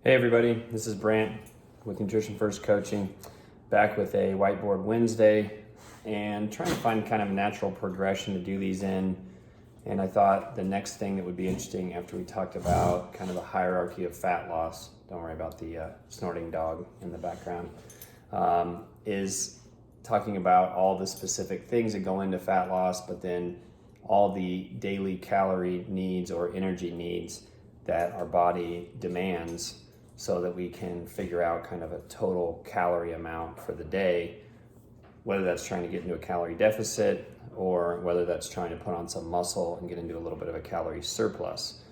Hey everybody, this is Brant with Nutrition First Coaching, back with a Whiteboard Wednesday and trying to find kind of a natural progression to do these in. And I thought the next thing that would be interesting after we talked about kind of the hierarchy of fat loss, don't worry about the snorting dog in the background, is talking about all the specific things that go into fat loss, but then all the daily calorie needs or energy needs that our body demands, so that we can figure out kind of a total calorie amount for the day, whether that's trying to get into a calorie deficit or whether that's trying to put on some muscle and get into a little bit of a calorie surplus.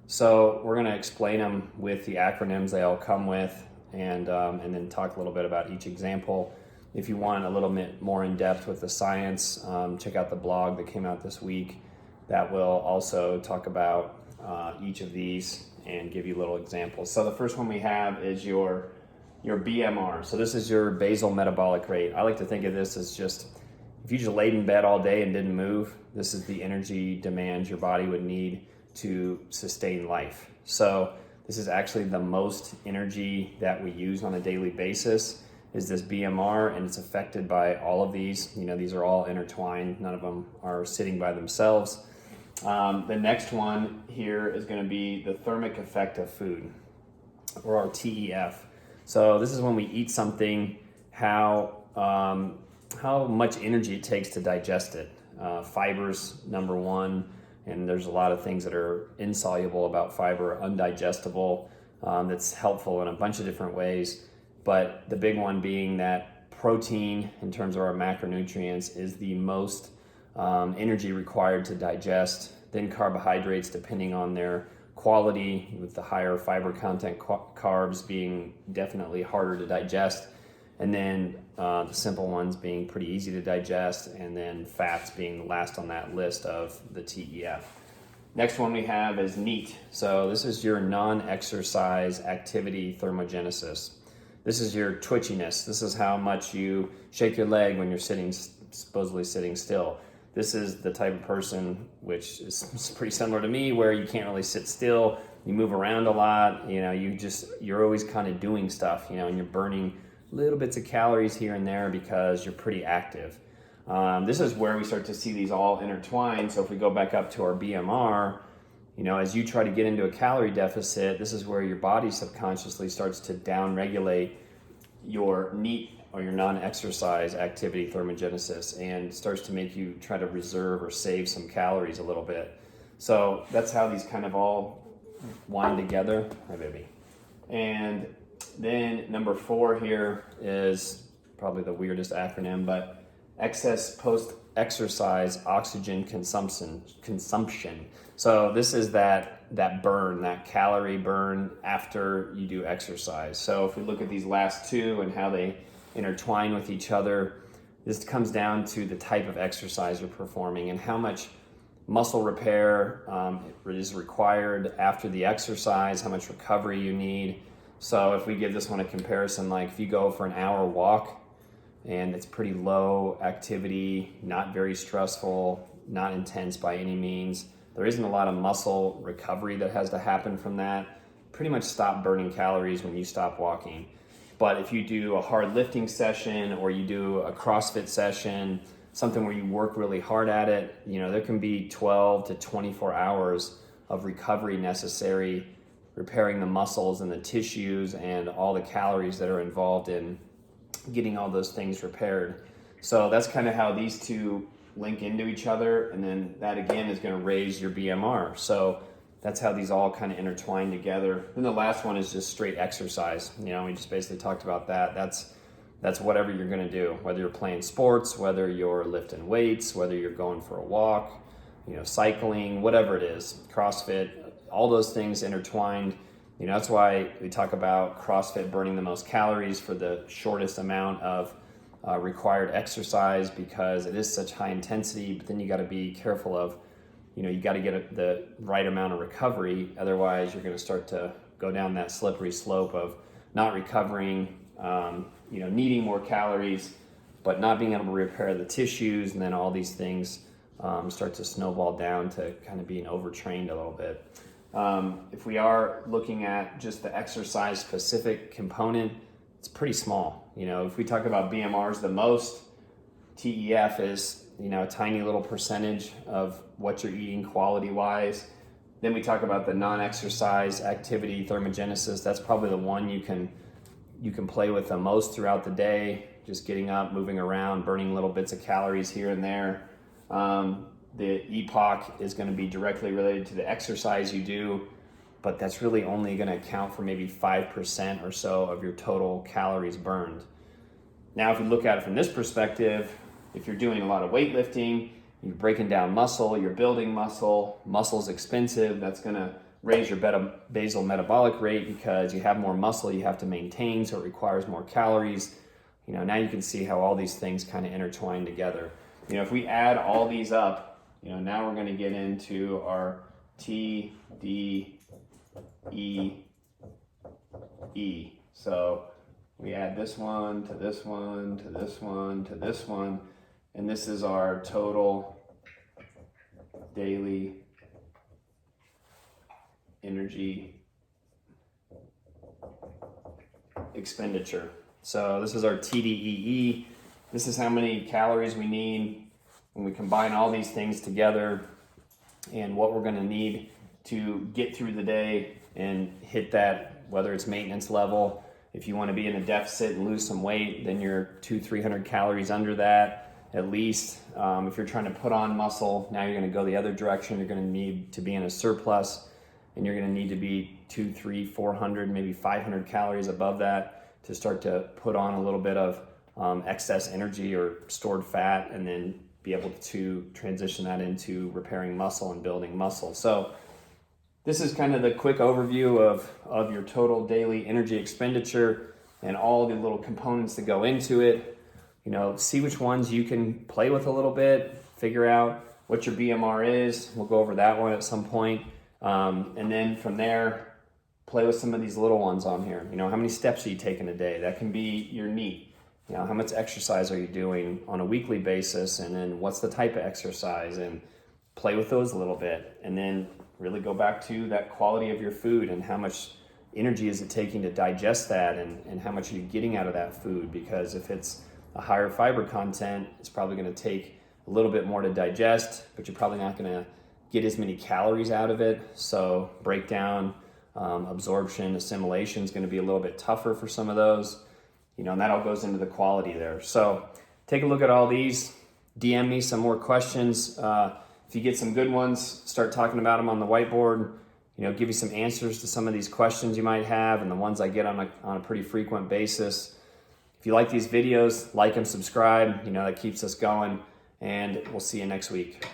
So we're going to explain them with the acronyms they all come with, and then talk a little bit about each example. If you want a little bit more in depth with the science, check out the blog that came out this week that will also talk about each of these and give you little examples. So the first one we have is your BMR. So this is your basal metabolic rate. I like to think of this as just, if you just laid in bed all day and didn't move, this is the energy demand your body would need to sustain life. So this is actually the most energy that we use on a daily basis, is this BMR, and it's affected by all of these. You know, these are all intertwined. None of them are sitting by themselves. The next one here is going to be the thermic effect of food, or our TEF. So this is when we eat something, how much energy it takes to digest it. Fiber's number one, and there's a lot of things that are insoluble about fiber, undigestible, that's helpful in a bunch of different ways. But the big one being that protein, in terms of our macronutrients, is the most energy required to digest. Then carbohydrates, depending on their quality, with the higher fiber content carbs being definitely harder to digest, and then the simple ones being pretty easy to digest, and then fats being the last on that list of the TEF. Next one we have is NEAT. So this is your non-exercise activity thermogenesis. This is your twitchiness. This is how much you shake your leg when you're supposedly sitting still. This is the type of person, which is pretty similar to me, where you can't really sit still. You move around a lot. You know, you're always kind of doing stuff, you know, and you're burning little bits of calories here and there because you're pretty active. This is where we start to see these all intertwined. So if we go back up to our BMR, you know, as you try to get into a calorie deficit, this is where your body subconsciously starts to downregulate your NEAT, or your non-exercise activity thermogenesis, and starts to make you try to reserve or save some calories a little bit. So that's how these kind of all wind together. Hi, baby. And then number 4 here is probably the weirdest acronym, but excess post-exercise oxygen consumption. So this is that burn, that calorie burn after you do exercise. So if we look at these last two and how they intertwine with each other, this comes down to the type of exercise you're performing and how much muscle repair is required after the exercise, how much recovery you need. So if we give this one a comparison, like if you go for an hour walk and it's pretty low activity, not very stressful, not intense by any means, there isn't a lot of muscle recovery that has to happen from that. Pretty much stop burning calories when you stop walking. But if you do a hard lifting session, or you do a CrossFit session, something where you work really hard at it, you know, there can be 12 to 24 hours of recovery necessary, repairing the muscles and the tissues and all the calories that are involved in getting all those things repaired. So that's kind of how these two link into each other, and then that again is going to raise your BMR. So that's how these all kind of intertwine together. Then the last one is just straight exercise. You know, we just basically talked about that. That's whatever you're going to do, whether you're playing sports, whether you're lifting weights, whether you're going for a walk, you know, cycling, whatever it is, CrossFit, all those things intertwined. You know, that's why we talk about CrossFit burning the most calories for the shortest amount of required exercise, because it is such high intensity, but then you got to be careful of, you know, you got to get the right amount of recovery. Otherwise, you're going to start to go down that slippery slope of not recovering, you know, needing more calories, but not being able to repair the tissues. And then all these things start to snowball down to kind of being overtrained a little bit. If we are looking at just the exercise specific component, it's pretty small. You know, if we talk about BMRs the most, TEF is, you know, a tiny little percentage of what you're eating quality wise. Then we talk about the non-exercise activity, thermogenesis. That's probably the one you can play with the most throughout the day, just getting up, moving around, burning little bits of calories here and there. The EPOC is going to be directly related to the exercise you do, but that's really only going to account for maybe 5% or so of your total calories burned. Now, if you look at it from this perspective, if you're doing a lot of weightlifting, you're breaking down muscle, you're building muscle, muscle's expensive, that's going to raise your basal metabolic rate because you have more muscle you have to maintain, so it requires more calories. You know, now you can see how all these things kind of intertwine together. You know, if we add all these up, you know, now we're going to get into our T, D, E, E. So we add this one to this one to this one to this one, and this is our total daily energy expenditure. So this is our TDEE. This is how many calories we need when we combine all these things together and what we're going to need to get through the day and hit that, whether it's maintenance level. If you want to be in a deficit and lose some weight, then you're 200-300 calories under that at least. If you're trying to put on muscle, now you're going to go the other direction. You're going to need to be in a surplus, and you're going to need to be 200, 300, 400, maybe 500 calories above that to start to put on a little bit of excess energy or stored fat, and then be able to transition that into repairing muscle and building muscle. So this is kind of the quick overview of your total daily energy expenditure and all the little components that go into it. You know, see which ones you can play with a little bit, figure out what your BMR is. We'll go over that one at some point. And then from there, play with some of these little ones on here. You know, how many steps are you taking a day? That can be your NEAT. You know, how much exercise are you doing on a weekly basis, and then what's the type of exercise, and play with those a little bit. And then really go back to that quality of your food and how much energy is it taking to digest that, and how much are you getting out of that food, because if it's a higher fiber content, it's probably going to take a little bit more to digest, but you're probably not going to get as many calories out of it. So breakdown, absorption, assimilation is going to be a little bit tougher for some of those. You know, and that all goes into the quality there. So take a look at all these. DM me some more questions. If you get some good ones, start talking about them on the whiteboard. You know, give you some answers to some of these questions you might have, and the ones I get on a pretty frequent basis. If you like these videos, like and subscribe. You know, that keeps us going, and we'll see you next week.